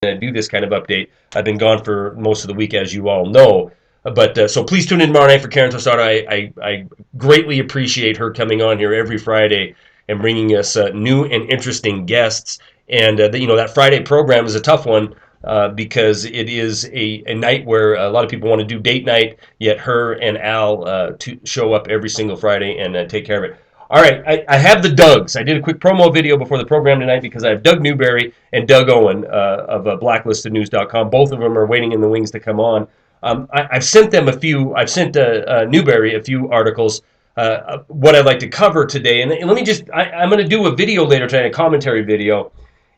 do this kind of update. I've been gone for most of the week, as you all know. But so please tune in tomorrow night for Karen Tosado. I greatly appreciate her coming on here every Friday and bringing us new and interesting guests. And that Friday program is a tough one because it is a night where a lot of people want to do date night, yet her and Al to show up every single Friday and take care of it. All right, I have the Dougs. I did a quick promo video before the program tonight because I have Doug Newberry and Doug Owen of blacklistednews.com. Both of them are waiting in the wings to come on. I've sent them I've sent Newberry a few articles, what I'd like to cover today. And let me I'm going to do a video later tonight, a commentary video,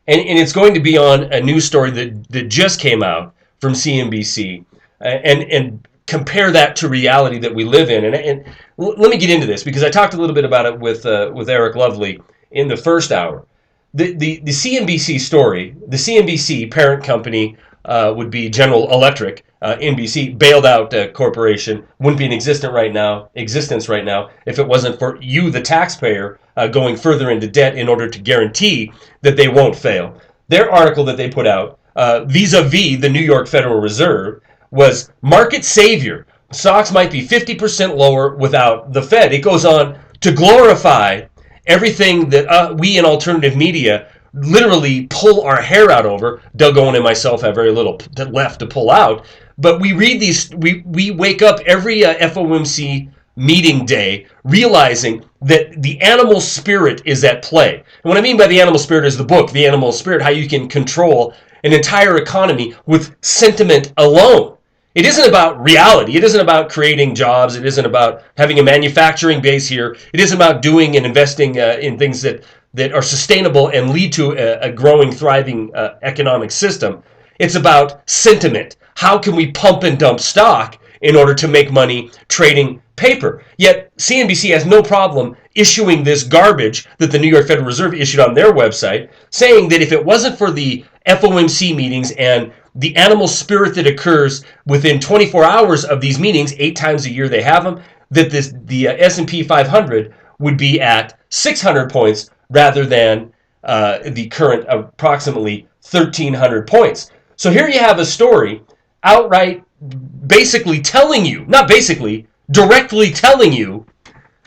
and it's going to be on a news story that just came out from CNBC, and compare that to reality that we live in. And let me get into this because I talked a little bit about it with Eric Lovely in the first hour. The CNBC story, the CNBC parent company would be General Electric, NBC, bailed out corporation, wouldn't be in existence right now if it wasn't for you, the taxpayer, going further into debt in order to guarantee that they won't fail. Their article that they put out, vis-a-vis the New York Federal Reserve, was market savior. Stocks might be 50% lower without the Fed. It goes on to glorify everything that we in alternative media literally pull our hair out over. Doug Owen and myself have very little left to pull out. But we read these, we wake up every FOMC meeting day realizing that the animal spirit is at play. And what I mean by the animal spirit is the book, The Animal Spirit, how you can control an entire economy with sentiment alone. It isn't about reality. It isn't about creating jobs. It isn't about having a manufacturing base here. It isn't about doing and investing in things that are sustainable and lead to a growing, thriving economic system. It's about sentiment. How can we pump and dump stock in order to make money trading paper? Yet CNBC has no problem issuing this garbage that the New York Federal Reserve issued on their website, saying that if it wasn't for the FOMC meetings and the animal spirit that occurs within 24 hours of these meetings, 8 times a year they have them, that the S&P 500 would be at 600 points rather than the current approximately 1,300 points. So here you have a story outright basically telling you, not basically, directly telling you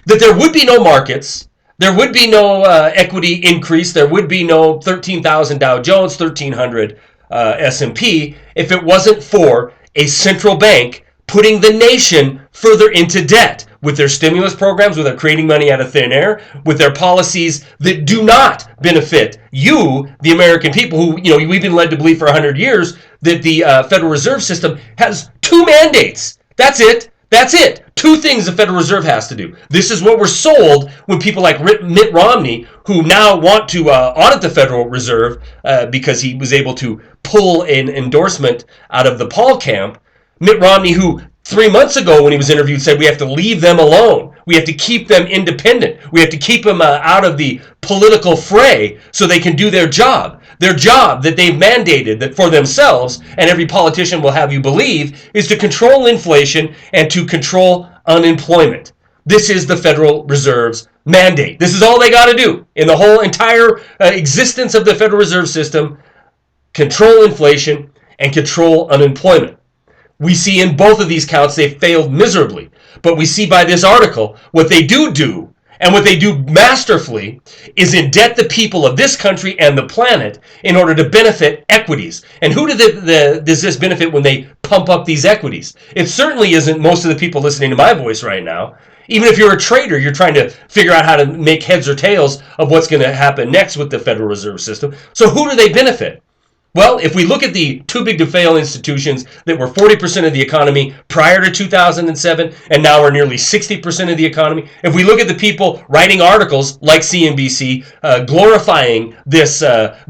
that there would be no markets, there would be no equity increase, there would be no 13,000 Dow Jones, 1,300 S&P if it wasn't for a central bank putting the nation further into debt with their stimulus programs, with their creating money out of thin air, with their policies that do not benefit you, the American people, who, we've been led to believe for 100 years that the Federal Reserve System has 2 mandates. That's it. 2 things the Federal Reserve has to do. This is what we're sold when people like Mitt Romney, who now want to audit the Federal Reserve because he was able to pull an endorsement out of the Paul camp. Mitt Romney, who 3 months ago when he was interviewed said we have to leave them alone. We have to keep them independent. We have to keep them out of the political fray so they can do their job. Their job that they've mandated that for themselves, and every politician will have you believe, is to control inflation and to control unemployment. This is the Federal Reserve's mandate. This is all they got to do in the whole entire existence of the Federal Reserve System: control inflation and control unemployment. We see in both of these counts they've failed miserably. But we see by this article what they do, and what they do masterfully, is indebt the people of this country and the planet in order to benefit equities. And who does this benefit when they pump up these equities? It certainly isn't most of the people listening to my voice right now. Even if you're a trader, you're trying to figure out how to make heads or tails of what's going to happen next with the Federal Reserve System. So who do they benefit? Well, if we look at the too big to fail institutions that were 40% of the economy prior to 2007 and now are nearly 60% of the economy, if we look at the people writing articles like CNBC glorifying this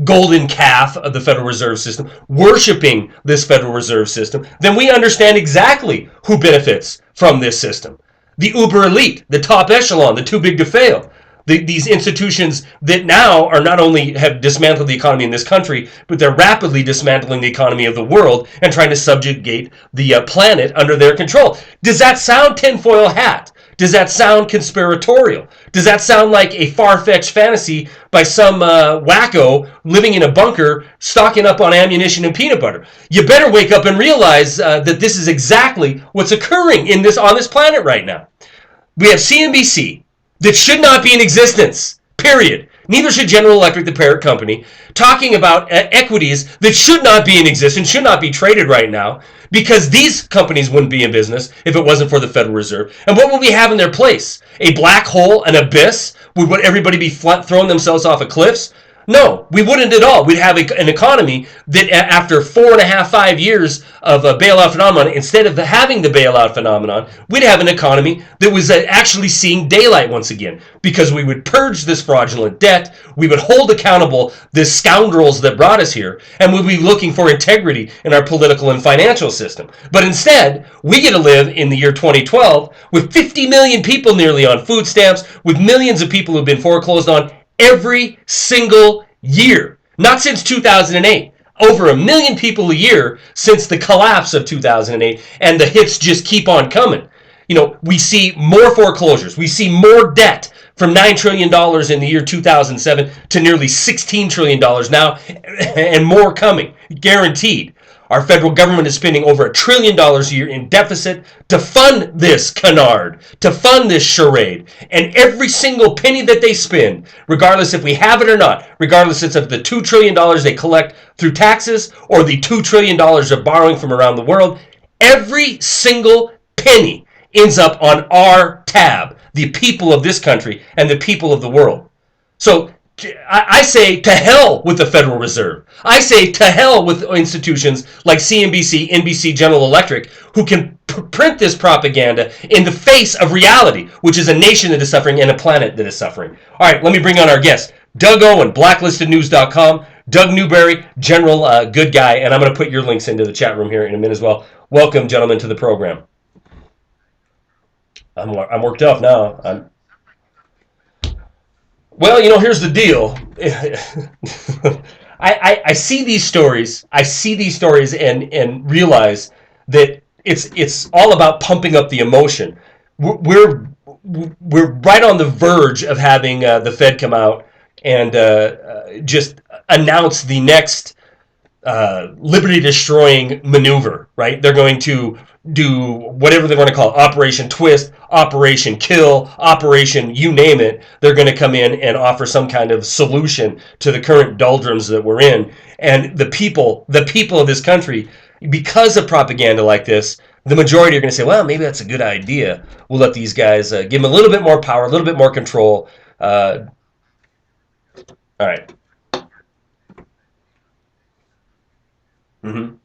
golden calf of the Federal Reserve System, worshiping this Federal Reserve System, then we understand exactly who benefits from this system. The uber elite, the top echelon, the too big to fail. These institutions that now are not only have dismantled the economy in this country, but they're rapidly dismantling the economy of the world and trying to subjugate the planet under their control. Does that sound tinfoil hat? Does that sound conspiratorial? Does that sound like a far-fetched fantasy by some wacko living in a bunker stocking up on ammunition and peanut butter? You better wake up and realize that this is exactly what's occurring on this planet right now. We have CNBC that should not be in existence, period. Neither should General Electric, the parent company, talking about equities that should not be in existence, should not be traded right now, because these companies wouldn't be in business if it wasn't for the Federal Reserve. And what would we have in their place? A black hole, an abyss? Would everybody be throwing themselves off of cliffs? No, we wouldn't at all. We'd have an economy that after 4.5, 5 years of a bailout phenomenon, instead of having the bailout phenomenon, we'd have an economy that was actually seeing daylight once again, because we would purge this fraudulent debt, we would hold accountable the scoundrels that brought us here, and we'd be looking for integrity in our political and financial system. But instead, we get to live in the year 2012 with 50 million people nearly on food stamps, with millions of people who've been foreclosed on every single year. Not since 2008. Over 1 million people a year since the collapse of 2008, and the hits just keep on coming. You know, we see more foreclosures. We see more debt from $9 trillion in the year 2007 to nearly $16 trillion now, and more coming, guaranteed. Our federal government is spending over $1 trillion a year in deficit to fund this canard, to fund this charade. And every single penny that they spend, regardless if we have it or not, regardless if it's of the $2 trillion they collect through taxes or the $2 trillion of borrowing from around the world, every single penny ends up on our tab, the people of this country and the people of the world. So I say to hell with the Federal Reserve. I say to hell with institutions like CNBC, NBC, General Electric, who can print this propaganda in the face of reality, which is a nation that is suffering and a planet that is suffering. All right, let me bring on our guest. Doug Owen, blacklistednews.com. Doug Newberry, General Good Guy, and I'm going to put your links into the chat room here in a minute as well. Welcome, gentlemen, to the program. I'm worked up now. Well, you know, here's the deal. I see these stories. And realize that it's all about pumping up the emotion. We're right on the verge of having the Fed come out and just announce the next liberty-destroying maneuver, right? They're going to do whatever they want to call it, Operation Twist, Operation Kill, Operation you name it. They're going to come in and offer some kind of solution to the current doldrums that we're in. And the people of this country, because of propaganda like this, the majority are going to say, well, maybe that's a good idea. We'll let these guys give them a little bit more power, a little bit more control. All right. Mm-hmm.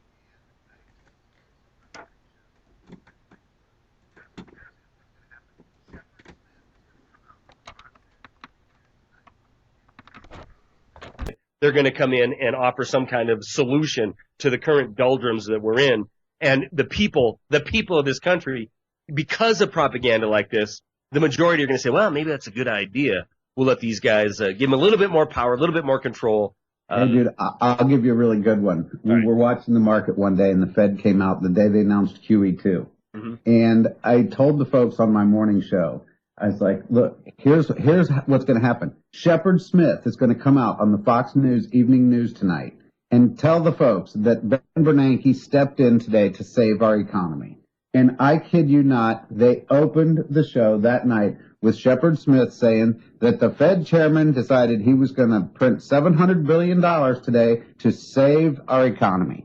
They're going to come in and offer some kind of solution to the current doldrums that we're in. And the people of this country, because of propaganda like this, the majority are going to say, well, maybe that's a good idea. We'll let these guys give them a little bit more power, a little bit more control. Hey, dude, I'll give you a really good one. We were watching the market one day, and the Fed came out the day they announced QE2. Mm-hmm. And I told the folks on my morning show, I was like, look, here's what's going to happen. Shepard Smith is going to come out on the Fox News Evening News tonight and tell the folks that Ben Bernanke stepped in today to save our economy. And I kid you not, they opened the show that night with Shepard Smith saying that the Fed chairman decided he was going to print $700 billion today to save our economy.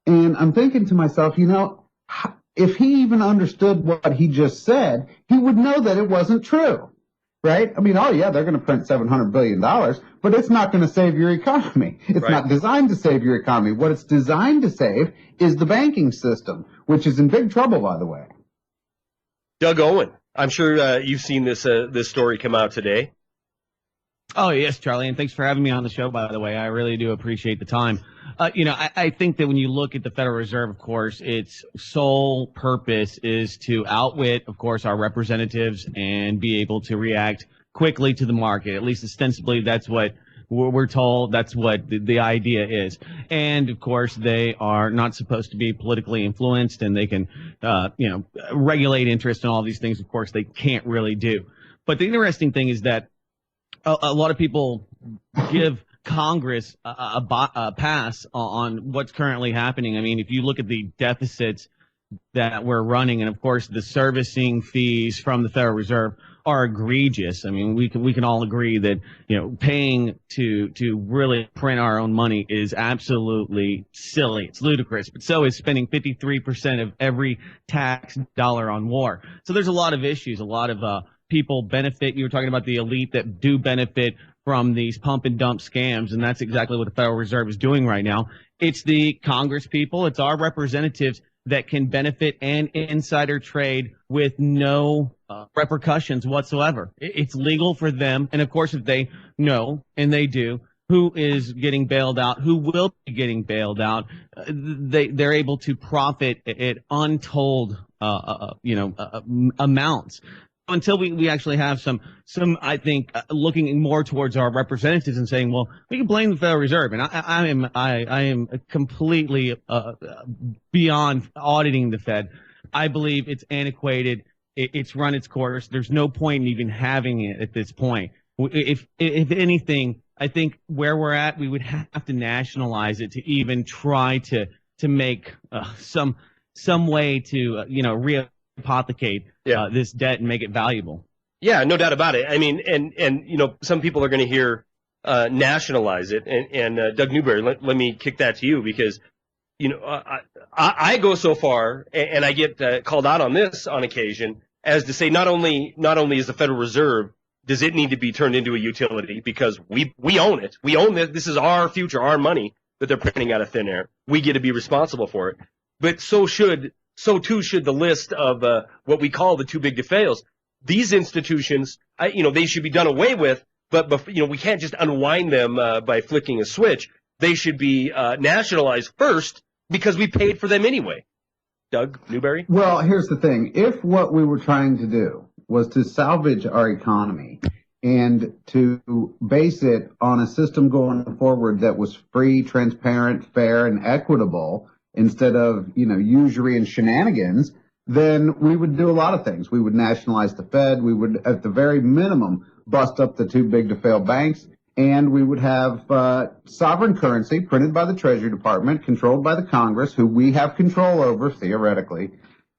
And I'm thinking to myself, you know, if he even understood what he just said, he would know that it wasn't true, right? I mean, oh yeah, they're going to print $700 billion, but it's not going to save your economy. It's right. Not designed to save your economy. What it's designed to save is the banking system, which is in big trouble, by the way. Doug Owen, I'm sure you've seen this story come out today. Oh, yes, Charlie, and thanks for having me on the show, by the way. I really do appreciate the time. I think that when you look at the Federal Reserve, of course, its sole purpose is to outwit, of course, our representatives and be able to react quickly to the market. At least ostensibly, that's what We're told that's what the idea is. And of course, they are not supposed to be politically influenced, and they can, regulate interest and all these things. Of course, they can't really do. But the interesting thing is that a lot of people give Congress a pass on what's currently happening. I mean, if you look at the deficits that we're running, and of course the servicing fees from the Federal Reserve are egregious. I mean, we can all agree that paying to really print our own money is absolutely silly. It's ludicrous. But so is spending 53% of every tax dollar on war. So there's a lot of issues. A lot of people benefit. You were talking about the elite that do benefit from these pump and dump scams, and that's exactly what the Federal Reserve is doing right now. It's the Congress people, it's our representatives that can benefit and insider trade with no repercussions whatsoever. It's legal for them, and of course, if they know, and they do, who is getting bailed out, who will be getting bailed out, they're able to profit at untold, amounts. Until we actually have some, I think, looking more towards our representatives and saying, well, we can blame the Federal Reserve, and I am completely beyond auditing the Fed. I believe it's antiquated. It's run its course. There's no point in even having it at this point. If anything, I think where we're at, we would have to nationalize it to even try to make some way to rehypothecate this debt and make it valuable. Yeah, no doubt about it. I mean, and some people are going to hear nationalize it, and Doug Newberry, let me kick that to you, because I go so far, and I get called out on this on occasion, as to say not only is the Federal Reserve, does it need to be turned into a utility, because we own it. We own it. This is our future, our money that they're printing out of thin air. We get to be responsible for it. But so too should the list of what we call the too big to fails. These institutions, they should be done away with, but we can't just unwind them by flicking a switch. They should be nationalized first, because we paid for them anyway. Doug Newberry? Well, here's the thing. If what we were trying to do was to salvage our economy and to base it on a system going forward that was free, transparent, fair, and equitable, instead of, usury and shenanigans, then we would do a lot of things. We would nationalize the Fed. We would, at the very minimum, bust up the too big to fail banks. And we would have sovereign currency printed by the Treasury Department, controlled by the Congress, who we have control over, theoretically.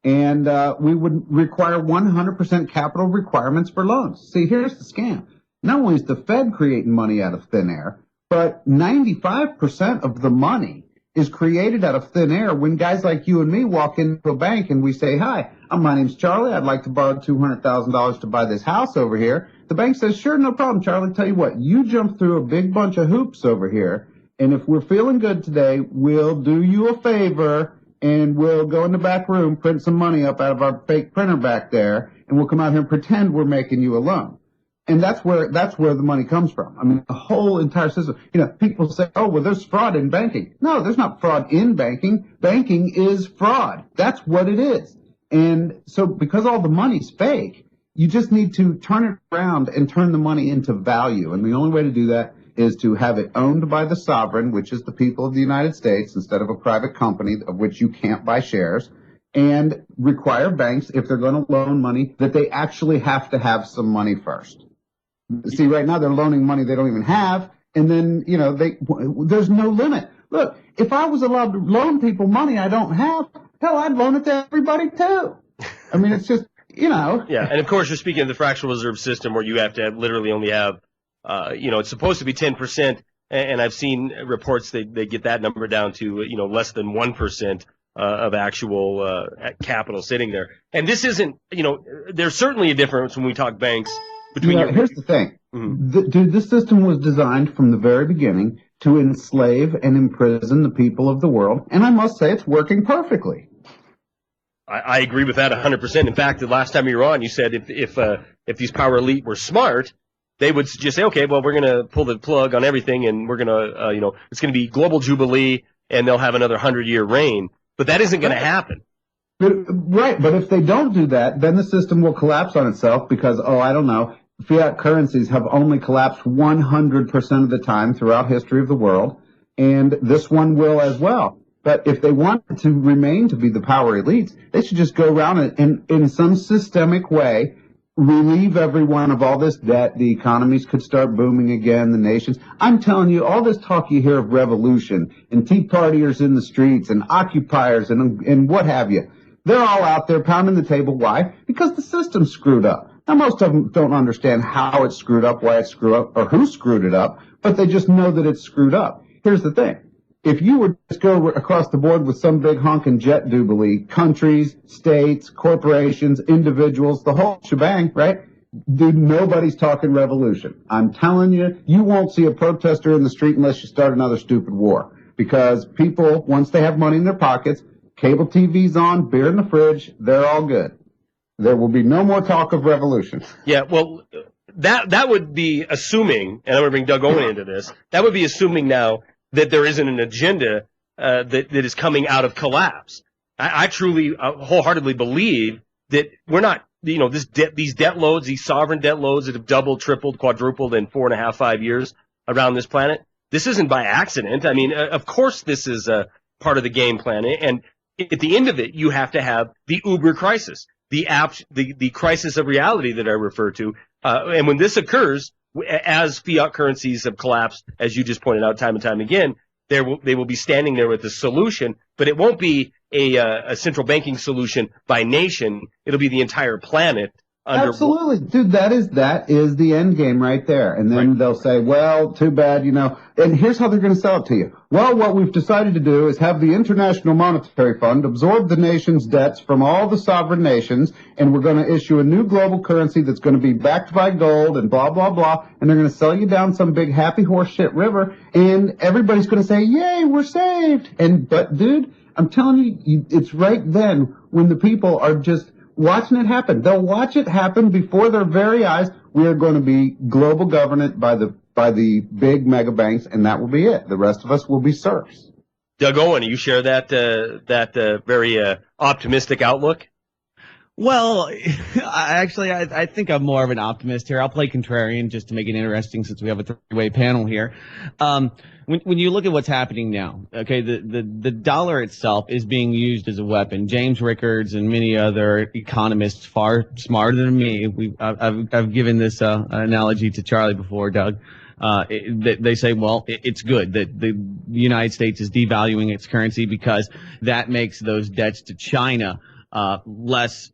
And we would require 100% capital requirements for loans. See, here's the scam. Not only is the Fed creating money out of thin air, but 95% of the money is created out of thin air when guys like you and me walk into a bank and we say, hi, my name's Charlie. I'd like to borrow $200,000 to buy this house over here. The bank says, sure, no problem, Charlie. Tell you what, you jump through a big bunch of hoops over here, and if we're feeling good today, we'll do you a favor, and we'll go in the back room, print some money up out of our fake printer back there, and we'll come out here and pretend we're making you a loan. And that's where the money comes from. I mean, the whole entire system. People say, oh, well, there's fraud in banking. No, there's not fraud in banking. Banking is fraud. That's what it is. And so because all the money's fake, you just need to turn it around and turn the money into value. And the only way to do that is to have it owned by the sovereign, which is the people of the United States, instead of a private company of which you can't buy shares, and require banks, if they're going to loan money, that they actually have to have some money first. See, right now they're loaning money they don't even have, and then, there's no limit. Look, if I was allowed to loan people money I don't have, hell, I'd loan it to everybody too. I mean, it's just, Yeah, and of course you're speaking of the fractional reserve system, where you have to literally only have, it's supposed to be 10%, and I've seen reports they get that number down to, less than 1%. Of actual capital sitting there. And this isn't, there's certainly a difference when we talk banks between here's the thing. Mm-hmm. This system was designed from the very beginning to enslave and imprison the people of the world, and I must say it's working perfectly. I agree with that 100%. In fact, the last time you were on, you said if these power elite were smart, they would just say, okay, well, we're going to pull the plug on everything, and we're going to, it's going to be global jubilee, and they'll have another 100-year reign. But that isn't going to happen. But if they don't do that, then the system will collapse on itself because, I don't know, fiat currencies have only collapsed 100% of the time throughout history of the world, and this one will as well. But if they want to remain to be the power elites, they should just go around and in some systemic way relieve everyone of all this debt. The economies could start booming again, the nations. I'm telling you, all this talk you hear of revolution and Tea Partiers in the streets and occupiers and what have you, they're all out there pounding the table. Why? Because the system's screwed up. Now, most of them don't understand how it's screwed up, why it's screwed up, or who screwed it up, but they just know that it's screwed up. Here's the thing. If you were to just go across the board with some big honking jet jubilee, countries, states, corporations, individuals, the whole shebang, right? Dude, nobody's talking revolution. I'm telling you, you won't see a protester in the street unless you start another stupid war. Because people, once they have money in their pockets, cable TV's on, beer in the fridge, they're all good. There will be no more talk of revolution. Yeah, well, that would be assuming, and I'm going to bring Doug Owen into this, that would be assuming now that there isn't an agenda that is coming out of collapse. I truly, wholeheartedly believe that we're not, these debt loads, these sovereign debt loads that have doubled, tripled, quadrupled in 4.5, 5 years around this planet. This isn't by accident. I mean, of course this is a part of the game plan. And at the end of it, you have to have the Uber crisis, the crisis of reality that I refer to. And when this occurs, as fiat currencies have collapsed, as you just pointed out time and time again, they will be standing there with a solution, but it won't be a central banking solution by nation. It'll be the entire planet. Absolutely. Dude, that is the end game right there. And then they'll say, well, too bad, and here's how they're going to sell it to you. Well, what we've decided to do is have the International Monetary Fund absorb the nation's debts from all the sovereign nations, and we're going to issue a new global currency that's going to be backed by gold and blah, blah, blah, and they're going to sell you down some big happy horse shit river, and everybody's going to say, yay, we're saved. But dude, I'm telling you, it's right then when the people are just watching it happen. They'll watch it happen before their very eyes. We are going to be global government by the big mega banks, and that will be it. The rest of us will be serfs. Doug Owen, you share that very optimistic outlook? Well, I think I'm more of an optimist here. I'll play contrarian just to make it interesting since we have a three-way panel here. When you look at what's happening now, okay, the dollar itself is being used as a weapon. James Rickards and many other economists far smarter than me, I've given this analogy to Charlie before, Doug. They say, well, it's good that the United States is devaluing its currency because that makes those debts to China less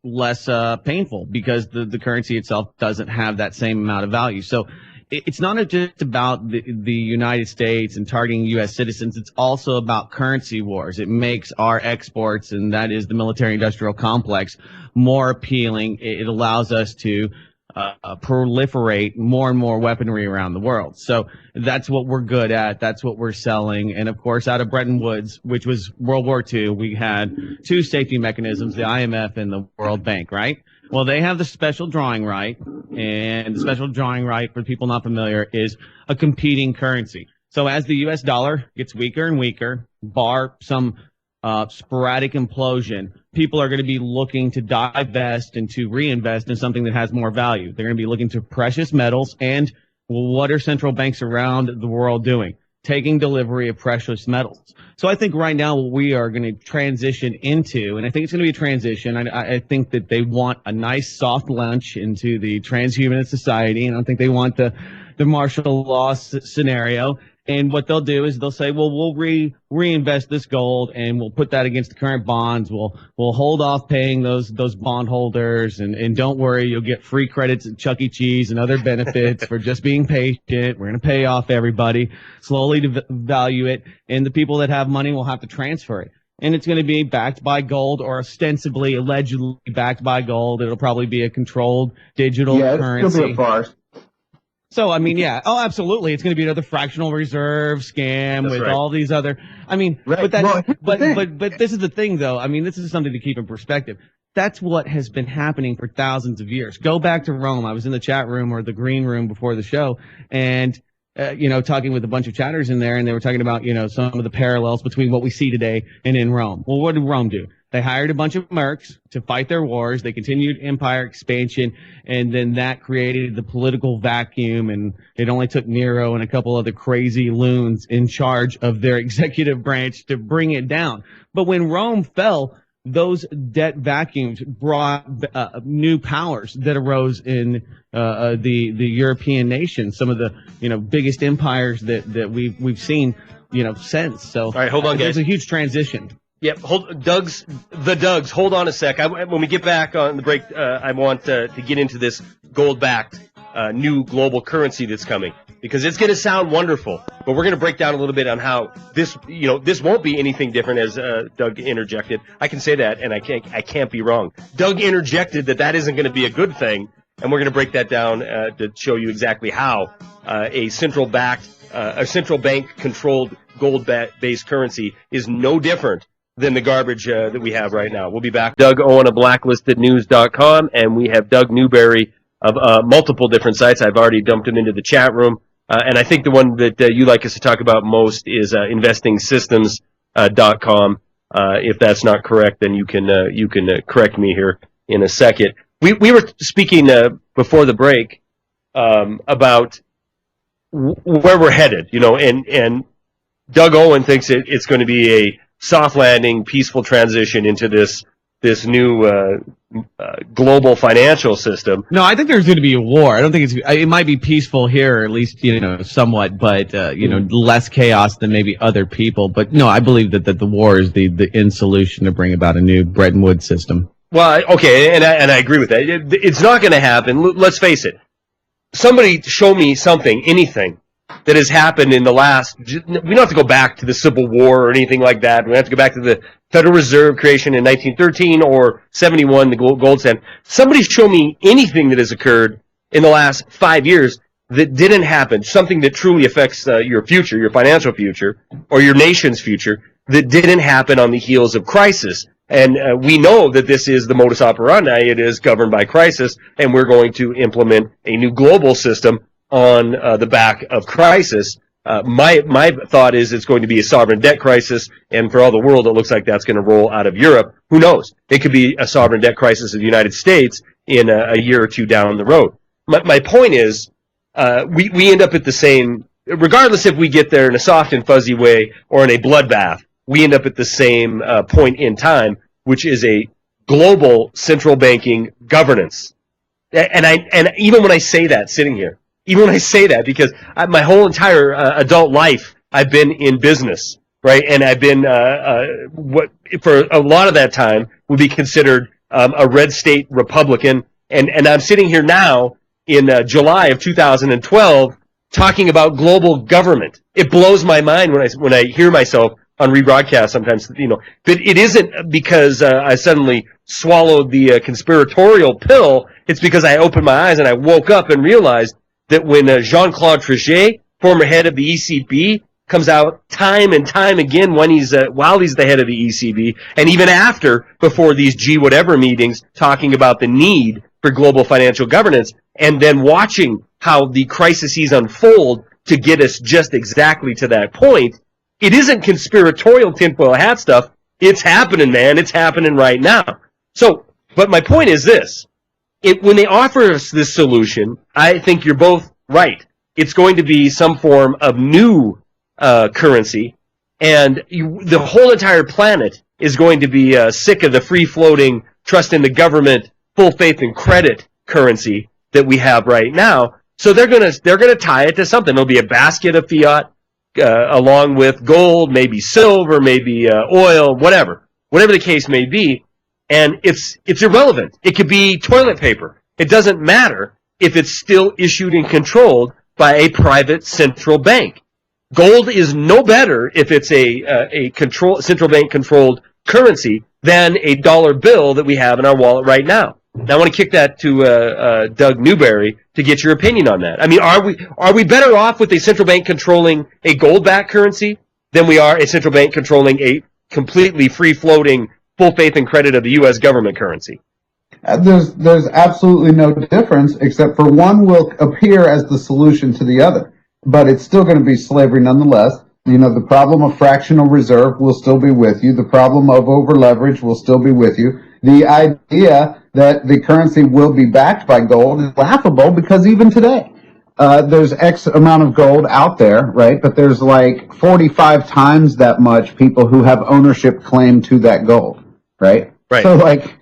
painful because the currency itself doesn't have that same amount of value. So it's not just about the United States and targeting U.S. citizens. It's also about currency wars. It makes our exports, and that is the military-industrial complex, more appealing. It allows us to proliferate more and more weaponry around the world. So that's what we're good at. That's what we're selling. And of course, out of Bretton Woods, which was World War II, we had two safety mechanisms, the IMF and the World Bank, right? Well, they have the special drawing right, and the special drawing right, for people not familiar, is a competing currency. So as the U.S. dollar gets weaker and weaker, bar some sporadic implosion, people are going to be looking to divest and to reinvest in something that has more value. They're going to be looking to precious metals. And what are central banks around the world doing? Taking delivery of precious metals. So I think right now what we are going to transition into, and I think it's going to be a transition. I think that they want a nice soft lunch into the transhumanist society, and I don't think they want the martial law scenario. And what they'll do is they'll say, well, we'll reinvest this gold and we'll put that against the current bonds. We'll hold off paying those bondholders, and don't worry, you'll get free credits at Chuck E. Cheese and other benefits for just being patient. We're going to pay off everybody, slowly devalue it, and the people that have money will have to transfer it. And it's going to be backed by gold, or ostensibly, allegedly backed by gold. It'll probably be a controlled digital currency. It'll be a farce. So, I mean, yeah. Oh, absolutely. It's going to be another fractional reserve scam with all these other, I mean, but this is the thing, though. I mean, this is something to keep in perspective. That's what has been happening for thousands of years. Go back to Rome. I was in the chat room or the green room before the show, and talking with a bunch of chatters in there, and they were talking about, some of the parallels between what we see today and in Rome. Well, what did Rome do? They hired a bunch of mercs to fight their wars. They continued empire expansion, and then that created the political vacuum, and it only took Nero and a couple other crazy loons in charge of their executive branch to bring it down. But when Rome fell, those debt vacuums brought new powers that arose in the European nations, some of the biggest empires that we've seen since. So all right, hold on, guys. It's a huge transition. Yep, Doug's. Hold on a sec. When we get back on the break, I want to get into this gold-backed new global currency that's coming, because it's going to sound wonderful, but we're going to break down a little bit on how this won't be anything different, as Doug interjected. I can say that, and I can't be wrong. Doug interjected that isn't going to be a good thing, and we're going to break that down to show you exactly how a central bank-controlled gold-based currency is no different than the garbage that we have right now. We'll be back. Doug Owen of blacklistednews.com, and we have Doug Newberry of multiple different sites. I've already dumped him into the chat room. And I think the one that you like us to talk about most is investingsystems.com. If that's not correct, then you can correct me here in a second. We were speaking before the break about where we're headed, and Doug Owen thinks it's going to be a soft landing, peaceful transition into this new global financial system. No, I think there's going to be a war. I don't think it might be peaceful here, or at least somewhat, but less chaos than maybe other people. But no, I believe that the war is the end solution to bring about a new Bretton Woods system. Well, okay, and I agree with that. It's not going to happen. Let's face it. Somebody show me anything that has happened in the last. We don't have to go back to the Civil War or anything like that. We don't have to go back to the Federal Reserve creation in 1913 or 71, the gold standard. Somebody show me anything that has occurred in the last 5 years that didn't happen, something that truly affects your future, your financial future, or your nation's future, that didn't happen on the heels of crisis. And we know that this is the modus operandi. It is governed by crisis, and we're going to implement a new global system on the back of crisis. My thought is it's going to be a sovereign debt crisis, and for all the world, it looks like that's going to roll out of Europe. Who knows? It could be a sovereign debt crisis of the United States in a year or two down the road. My point is, we end up at the same, regardless if we get there in a soft and fuzzy way or in a bloodbath, we end up at the same point in time, which is a global central banking governance. And even when I say that, sitting here, because my whole entire adult life, I've been in business, right? And I've been what for a lot of that time would be considered a red state Republican. And I'm sitting here now in July of 2012 talking about global government. It blows my mind when I hear myself on rebroadcast sometimes, but it isn't because I suddenly swallowed the conspiratorial pill. It's because I opened my eyes and I woke up and realized that when Jean-Claude Trichet, former head of the ECB, comes out time and time again while he's the head of the ECB, and even before these G-whatever meetings, talking about the need for global financial governance, and then watching how the crises unfold to get us just exactly to that point, it isn't conspiratorial tinfoil hat stuff. It's happening, man. It's happening right now. So, but my point is this. When they offer us this solution, I think you're both right. It's going to be some form of new currency, and the whole entire planet is going to be sick of the free-floating, trust in the government, full faith and credit currency that we have right now. So they're gonna tie it to something. There'll be a basket of fiat along with gold, maybe silver, maybe oil, whatever the case may be. And it's irrelevant. It could be toilet paper. It doesn't matter if it's still issued and controlled by a private central bank. Gold is no better if it's a central bank controlled currency than a dollar bill that we have in our wallet right now. Now I want to kick that to Doug Newberry to get your opinion on that. I mean, are we better off with a central bank controlling a gold-backed currency than we are a central bank controlling a completely free-floating full faith and credit of the U.S. government currency? There's absolutely no difference, except for one will appear as the solution to the other. but it's still going to be slavery nonetheless. You know, the problem of fractional reserve will still be with you. The problem of over leverage will still be with you. The idea that the currency will be backed by gold is laughable, because even today, there's X amount of gold out there, right? But there's like 45 times that much people who have ownership claim to that gold, right? Right. So like,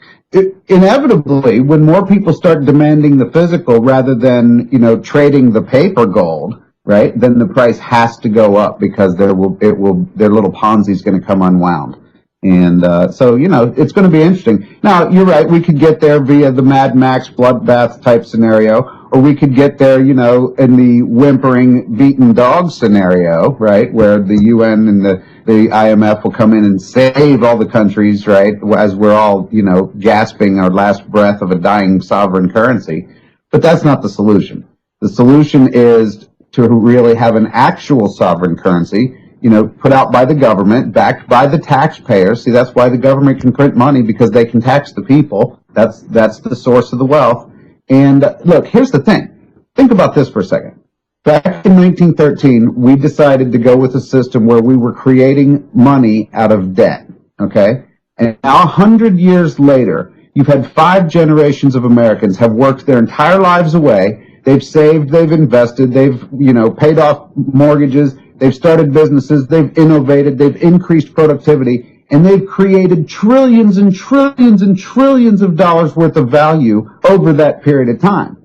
inevitably, when more people start demanding the physical rather than, you know, trading the paper gold, right, then the price has to go up, because their little Ponzi's going to come unwound. And so, you know, it's going to be interesting. Now, you're right, we could get there via the Mad Max bloodbath type scenario, or we could get there, you know, in the whimpering, beaten dog scenario, right, where the UN and the IMF will come in and save all the countries, right, as we're all, you know, gasping our last breath of a dying sovereign currency. But that's not the solution. The solution is to really have an actual sovereign currency, you know, put out by the government, backed by the taxpayers. See, that's why the government can print money, because they can tax the people. That's the source of the wealth. And look, here's the thing. Think about this for a second. Back in 1913, we decided to go with a system where we were creating money out of debt, okay? And now 100 years later, you've had 5 generations of Americans have worked their entire lives away. They've saved, they've invested, they've, you know, paid off mortgages, they've started businesses, they've innovated, they've increased productivity, and they've created trillions and trillions and trillions of dollars worth of value over that period of time.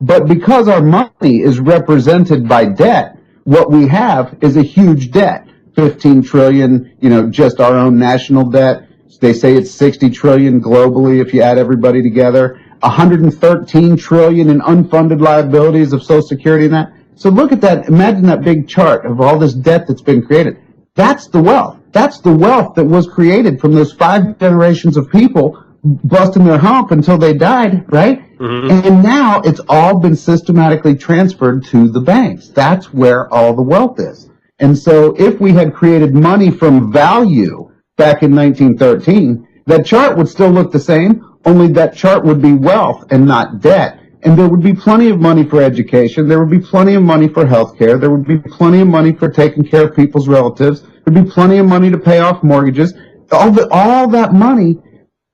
But because our money is represented by debt, what we have is a huge debt. 15 trillion, you know, just our own national debt. They say it's 60 trillion globally if you add everybody together. 113 trillion in unfunded liabilities of Social Security and that. So look at that. Imagine that big chart of all this debt that's been created. That's the wealth. That's the wealth that was created from those 5 generations of people busting their hump until they died, right? Mm-hmm. And now it's all been systematically transferred to the banks. That's where all the wealth is. And so if we had created money from value back in 1913, that chart would still look the same, only that chart would be wealth and not debt. And there would be plenty of money for education. There would be plenty of money for health care. There would be plenty of money for taking care of people's relatives. There'd be plenty of money to pay off mortgages. All that money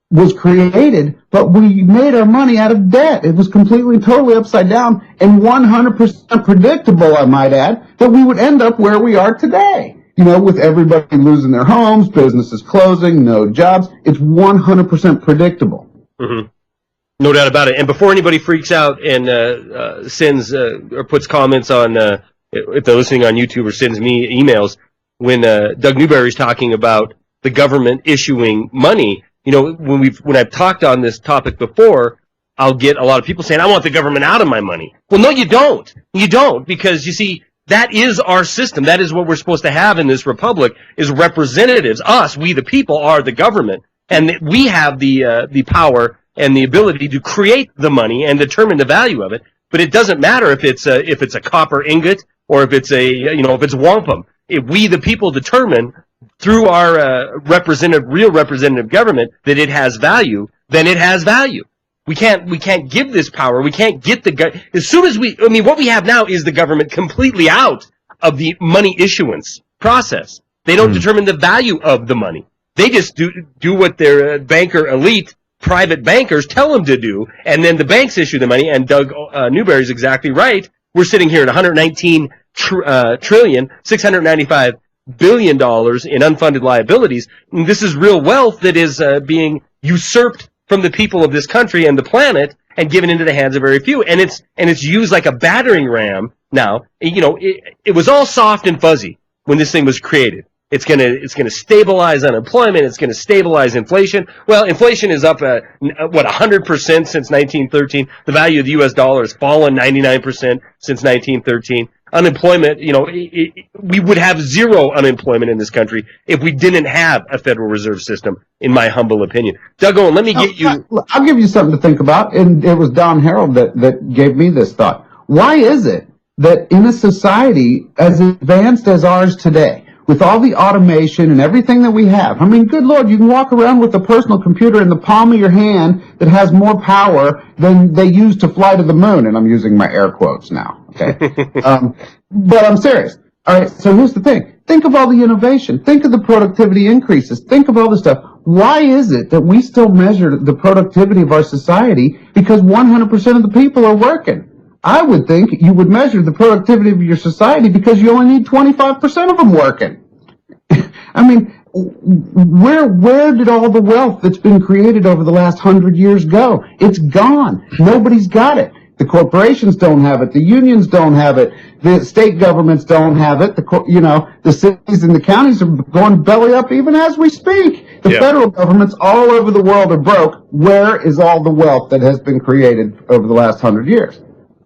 was created, but we made our money out of debt. It was completely, totally upside down, and 100% predictable, I might add, that we would end up where we are today. You know, with everybody losing their homes, businesses closing, no jobs. It's 100% predictable. Mm-hmm. No doubt about it. And before anybody freaks out and sends or puts comments on, if they're listening on YouTube, or sends me emails, when Doug Newberry's talking about the government issuing money, you know, when I've talked on this topic before, I'll get a lot of people saying, I want the government out of my money. Well, no, you don't. You don't, because you see, that is our system. That is what we're supposed to have in this republic, is representatives. Us, we the people, are the government, and we have the power and the ability to create the money and determine the value of it. But it doesn't matter if it's a copper ingot or if it's if it's wampum. If we the people determine through our real representative government that it has value, then it has value. We can't give this power. We can't get as soon as what we have now is the government completely out of the money issuance process. They don't determine the value of the money. They just do what their banker elite, private bankers, tell them to do, and then the banks issue the money. And Doug Newberry's exactly right. We're sitting here at 119 trillion, $695 billion in unfunded liabilities. And this is real wealth that is being usurped from the people of this country and the planet and given into the hands of very few. And it's used like a battering ram now. You know, it was all soft and fuzzy when this thing was created. It's gonna stabilize unemployment. It's gonna stabilize inflation. Well, inflation is up 100% since 1913. The value of the U.S. dollar has fallen 99% since 1913. Unemployment, we would have zero unemployment in this country if we didn't have a Federal Reserve System, in my humble opinion. Doug Owen, let me get you. I'll give you something to think about, and it was Don Harold that gave me this thought. Why is it that in a society as advanced as ours today, with all the automation and everything that we have, I mean, good Lord, you can walk around with a personal computer in the palm of your hand that has more power than they used to fly to the moon, and I'm using my air quotes now. Okay. But I'm serious. All right, so here's the thing. Think of all the innovation. Think of the productivity increases. Think of all this stuff. Why is it that we still measure the productivity of our society because 100% of the people are working? I would think you would measure the productivity of your society because you only need 25% of them working. I mean, where did all the wealth that's been created over the last 100 years go? It's gone. Nobody's got it. The corporations don't have it. The unions don't have it. The state governments don't have it. The cities and the counties are going belly up even as we speak. The federal governments all over the world are broke. Where is all the wealth that has been created over the last 100 years?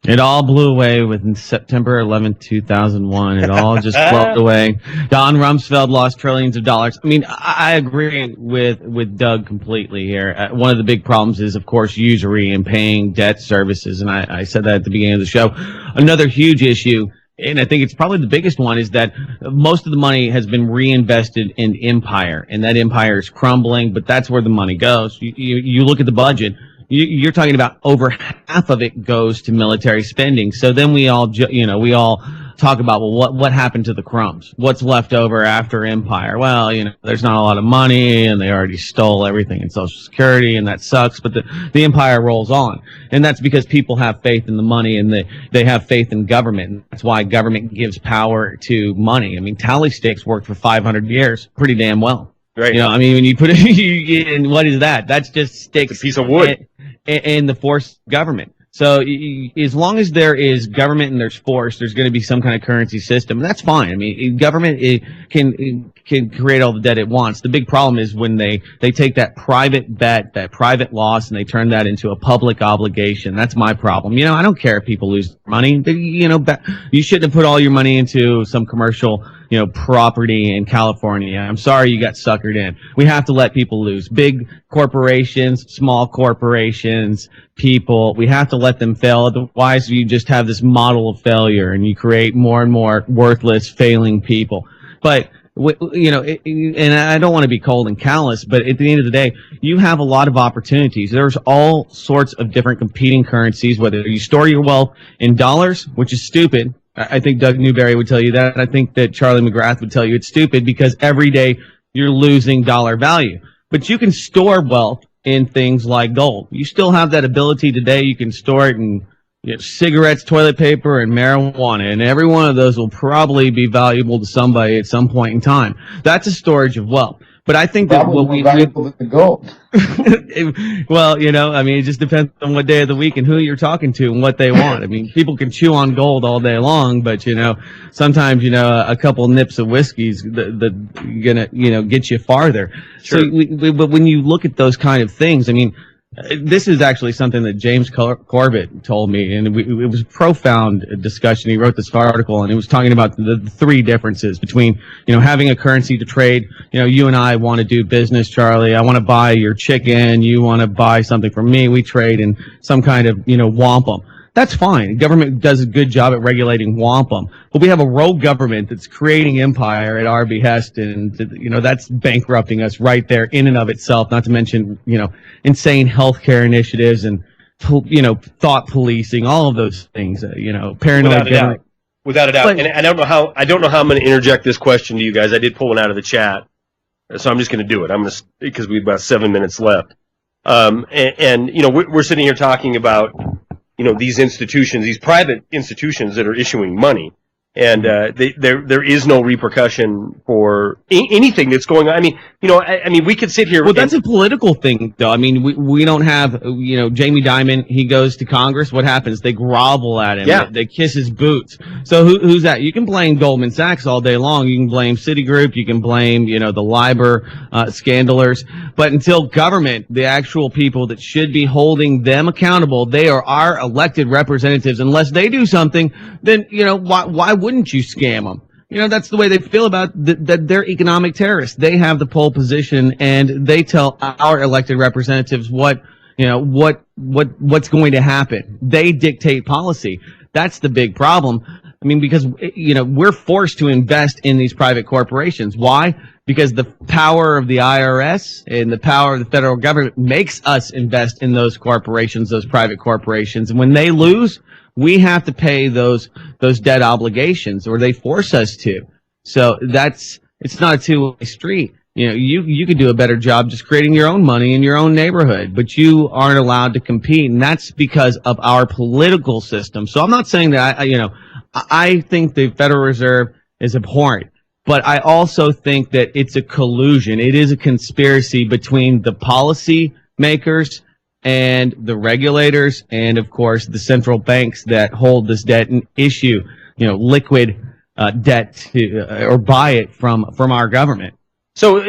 It all blew away with September 11th, 2001. It all just flowed away. Don Rumsfeld lost trillions of dollars. I mean, I agree with Doug completely here. One of the big problems is, of course, usury and paying debt services. And I said that at the beginning of the show. Another huge issue, and I think it's probably the biggest one, is that most of the money has been reinvested in empire. And that empire is crumbling, but that's where the money goes. You look at the budget. You're talking about over half of it goes to military spending. So then we all talk about, well, what happened to the crumbs? What's left over after empire? Well, there's not a lot of money and they already stole everything in Social Security and that sucks, but the empire rolls on. And that's because people have faith in the money and they have faith in government. And that's why government gives power to money. I mean, tally sticks worked for 500 years pretty damn well. Right. When you put it, and what is that? That's just sticks. It's a piece of wood. And the force of government. So as long as there is government and there's force, there's going to be some kind of currency system. And that's fine. I mean, government can create all the debt it wants. The big problem is when they take that private bet, that private loss, and they turn that into a public obligation. That's my problem. I don't care if people lose money. You shouldn't have put all your money into some commercial property in California. I'm sorry you got suckered in. We have to let people lose. Big corporations, small corporations, people, we have to let them fail. Otherwise, you just have this model of failure and you create more and more worthless, failing people. But and I don't want to be cold and callous, but at the end of the day, you have a lot of opportunities. There's all sorts of different competing currencies, whether you store your wealth in dollars, which is stupid. I think Doug Newberry would tell you that. I think that Charlie McGrath would tell you it's stupid because every day you're losing dollar value. But you can store wealth in things like gold. You still have that ability today. You can store it in cigarettes, toilet paper, and marijuana, and every one of those will probably be valuable to somebody at some point in time. That's a storage of wealth. But I think that what we valuable than gold. Well, it just depends on what day of the week and who you're talking to and what they want. I mean, people can chew on gold all day long, but sometimes a couple nips of whiskey's gonna get you farther. Sure. So, but when you look at those kind of things, I mean, this is actually something that James Corbett told me, and it was a profound discussion. He wrote this article, and he was talking about the three differences between, having a currency to trade. You and I want to do business, Charlie. I want to buy your chicken. You want to buy something from me. We trade in some kind of, wampum. That's fine. Government does a good job at regulating wampum. But we have a rogue government that's creating empire at our behest, and, that's bankrupting us right there in and of itself, not to mention, insane healthcare initiatives and, thought policing, all of those things, paranoid government. Without a doubt. But, and I don't know how I'm going to interject this question to you guys. I did pull one out of the chat, so I'm just going to do it. Because we have about 7 minutes left. We're sitting here talking about, these institutions, these private institutions that are issuing money, and there is no repercussion for anything that's going on. I mean, we could sit here. Well, that's a political thing, though. I mean, we don't have, Jamie Dimon. He goes to Congress. What happens? They grovel at him. Yeah. They kiss his boots. So who's that? You can blame Goldman Sachs all day long. You can blame Citigroup. You can blame, the LIBOR scandalers. But until government, the actual people that should be holding them accountable, they are our elected representatives. Unless they do something, then why wouldn't you scam them? That's the way they feel about that they're economic terrorists. They have the pole position, and they tell our elected representatives what's going to happen. They dictate policy. That's the big problem. I mean, because, we're forced to invest in these private corporations. Why? Because the power of the IRS and the power of the federal government makes us invest in those corporations, those private corporations. And when they lose, we have to pay those debt obligations, or they force us to. So it's not a two-way street. You know, you could do a better job just creating your own money in your own neighborhood, but you aren't allowed to compete, and that's because of our political system. So I'm not saying that I think the Federal Reserve is abhorrent, but I also think that it's a collusion. It is a conspiracy between the policy makers and the regulators, and of course the central banks that hold this debt and issue, liquid debt to or buy it from our government. So,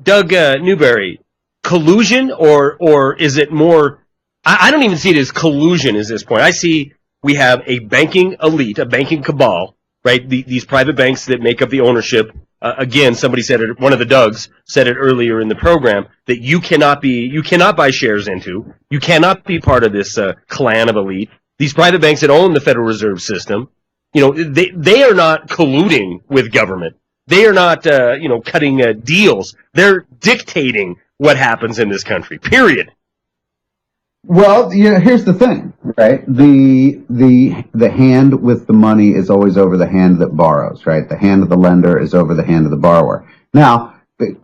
Doug Newberry, collusion, or is it more? I don't even see it as collusion at this point. I see we have a banking elite, a banking cabal, right? These private banks that make up the ownership. Again, somebody said it. One of the Dougs said it earlier in the program that you cannot buy shares into. You cannot be part of this clan of elite. These private banks that own the Federal Reserve System, they are not colluding with government. They are not, cutting deals. They're dictating what happens in this country. Period. Well, here's the thing, right? The hand with the money is always over the hand that borrows, right? The hand of the lender is over the hand of the borrower. Now,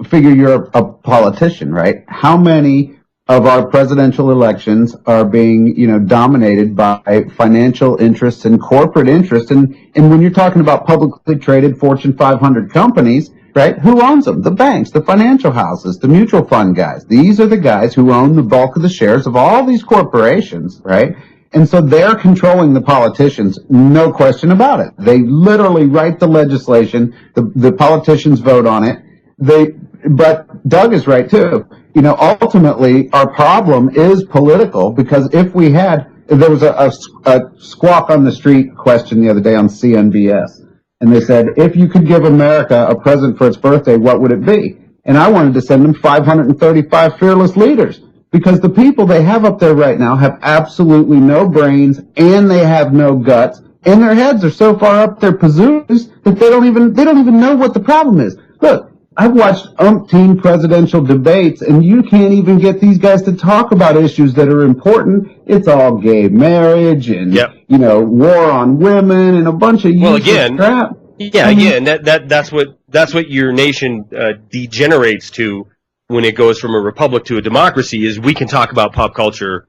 figure you're a politician, right? How many of our presidential elections are being, dominated by financial interests and corporate interests? And when you're talking about publicly traded Fortune 500 companies, right? Who owns them? The banks, the financial houses, the mutual fund guys. These are the guys who own the bulk of the shares of all these corporations, right? And so they're controlling the politicians, no question about it. They literally write the legislation. The politicians vote on it. But Doug is right too. Ultimately, our problem is political, because if we had, there was a squawk on the street question the other day on CNBC, and they said, if you could give America a present for its birthday, what would it be? And I wanted to send them 535 fearless leaders, because the people they have up there right now have absolutely no brains, and they have no guts, and their heads are so far up their pazoos that they don't even know what the problem is. Look, I've watched umpteen presidential debates, and you can't even get these guys to talk about issues that are important. It's all gay marriage and, war on women and a bunch of crap. Yeah, again, that's what your nation degenerates to when it goes from a republic to a democracy, is we can talk about pop culture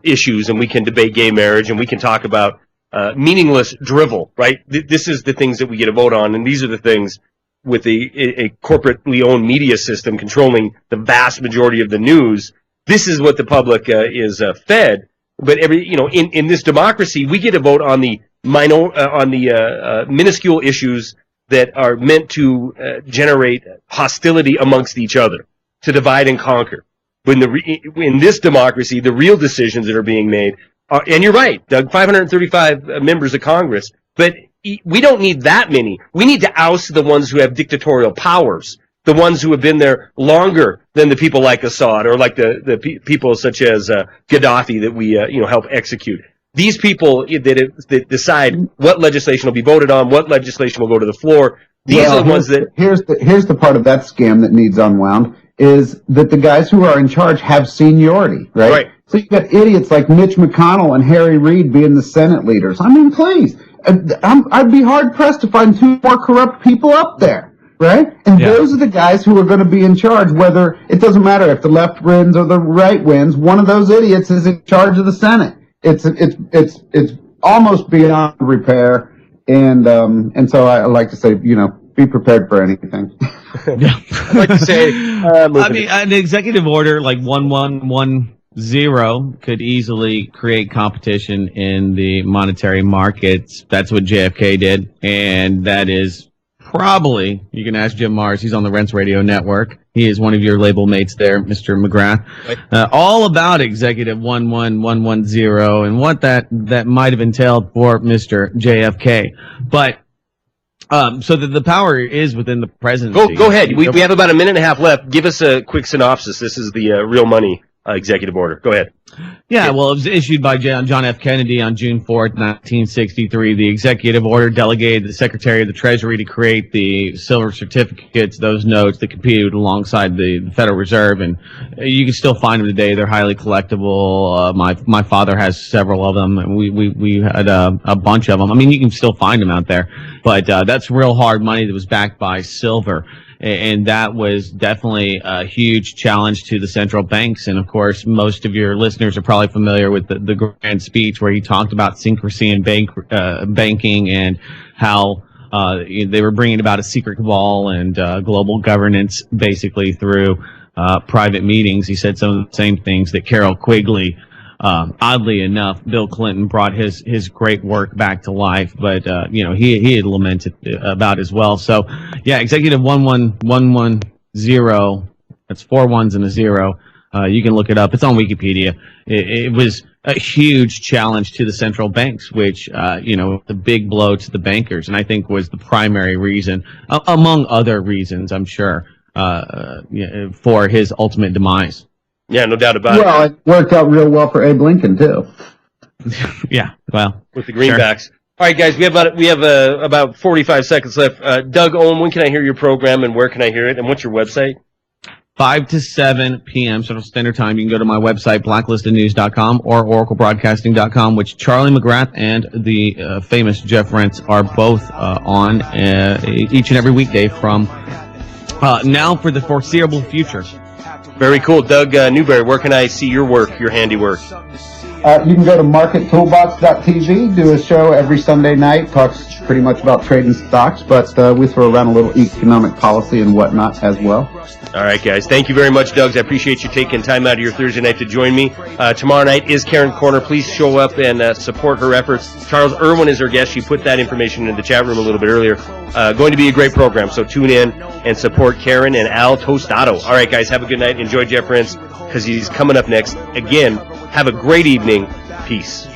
issues, and we can debate gay marriage, and we can talk about meaningless drivel, right? This is the things that we get a vote on, and these are the things with a corporately owned media system controlling the vast majority of the news. This is what the public is fed. But in this democracy, we get a vote on the minuscule issues that are meant to generate hostility amongst each other, to divide and conquer. In this democracy, the real decisions that are being made are, and you're right, Doug, 535 members of Congress, but we don't need that many. We need to oust the ones who have dictatorial powers, the ones who have been there longer than the people like Assad, or like the people such as Gaddafi that we help execute. These people that decide what legislation will be voted on, what legislation will go to the floor. These are the ones that. Here's the part of that scam that needs unwound, is that the guys who are in charge have seniority, right? Right. So you've got idiots like Mitch McConnell and Harry Reid being the Senate leaders. I mean, please. I'd be hard-pressed to find two more corrupt people up there, right? And those are the guys who are going to be in charge, whether it doesn't matter if the left wins or the right wins. One of those idiots is in charge of the Senate. It's almost beyond repair, and so I like to say, be prepared for anything. I'd like to say, an executive order like 1110 could easily create competition in the monetary markets. That's what JFK did, and that is probably, you can ask Jim Mars, he's on the Rents Radio Network. He is one of your label mates there, Mr. McGrath. All about Executive 11110 and what that might have entailed for Mr. JFK. But so the power is within the presidency. Go ahead. We have about a minute and a half left. Give us a quick synopsis. This is the real money executive order. Go ahead. Yeah, well, it was issued by John F. Kennedy on June 4th, 1963. The executive order delegated the Secretary of the Treasury to create the silver certificates, those notes that competed alongside the Federal Reserve, and you can still find them today. They're highly collectible. My father has several of them, and we had a bunch of them. I mean, you can still find them out there, but that's real hard money that was backed by silver. And that was definitely a huge challenge to the central banks. And of course, most of your listeners are probably familiar with the grand speech where he talked about secrecy in banking and how they were bringing about a secret cabal and global governance basically through private meetings. He said some of the same things that Carroll Quigley. Oddly enough, Bill Clinton brought his great work back to life, but he had lamented about as well. So, yeah, Executive 11110. That's 4 1s and a 0. You can look it up. It's on Wikipedia. It was a huge challenge to the central banks, which the big blow to the bankers, and I think was the primary reason, among other reasons, I'm sure, for his ultimate demise. Yeah, no doubt about it. Well, it worked out real well for Abe Lincoln, too. Yeah, well. With the greenbacks. Sure. All right, guys, we have about 45 seconds left. Doug Ohm, when can I hear your program and where can I hear it? And what's your website? 5 to 7 p.m. Central Standard Time. You can go to my website, blacklistednews.com or oraclebroadcasting.com, which Charlie McGrath and the famous Jeff Rentz are both on each and every weekday from now for the foreseeable future. Very cool. Doug Newberry, where can I see your work, your handiwork? You can go to markettoolbox.tv, do a show every Sunday night, talks pretty much about trading stocks, but we throw around a little economic policy and whatnot as well. All right, guys. Thank you very much, Doug. I appreciate you taking time out of your Thursday night to join me. Tomorrow night is Karen Corner. Please show up and support her efforts. Charles Irwin is her guest. She put that information in the chat room a little bit earlier. Going to be a great program, so tune in and support Karen and Al Tostado. All right, guys. Have a good night. Enjoy Jeff Rentz because he's coming up next. Again, have a great evening. Peace.